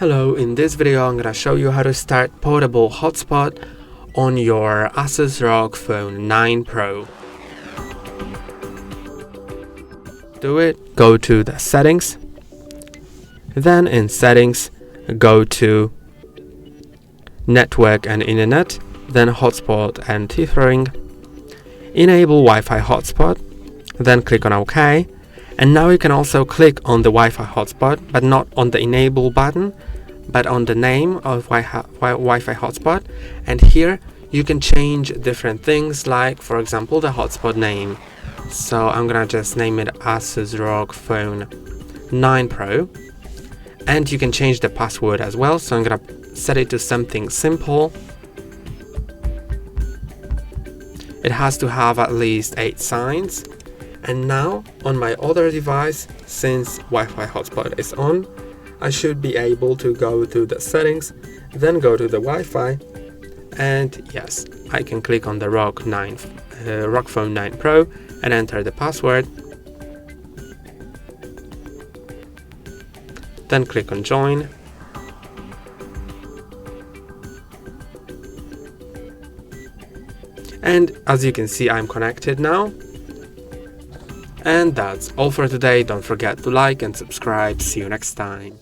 Hello, in this video I'm gonna show you how to start portable hotspot on your ASUS ROG Phone 9 Pro. Do it, go to the settings, then in settings go to network and internet, then hotspot and tethering, enable Wi-Fi hotspot, then click on OK. And now you can also click on the Wi-Fi hotspot, but not on the enable button, but on the name of Wi-Fi hotspot. And here you can change different things, like for example the hotspot name. So I'm gonna just name it ASUS ROG Phone 9 Pro. And you can change the password as well, so I'm gonna set it to something simple. It has to have at least 8 signs. And now on my other device, since Wi-Fi hotspot is on, I should be able to go to the settings, then go to the Wi-Fi, and yes, I can click on the ROG Phone 9 Pro and enter the password. Then click on join. And as you can see, I'm connected now. And that's all for today. Don't forget to like and subscribe. See you next time.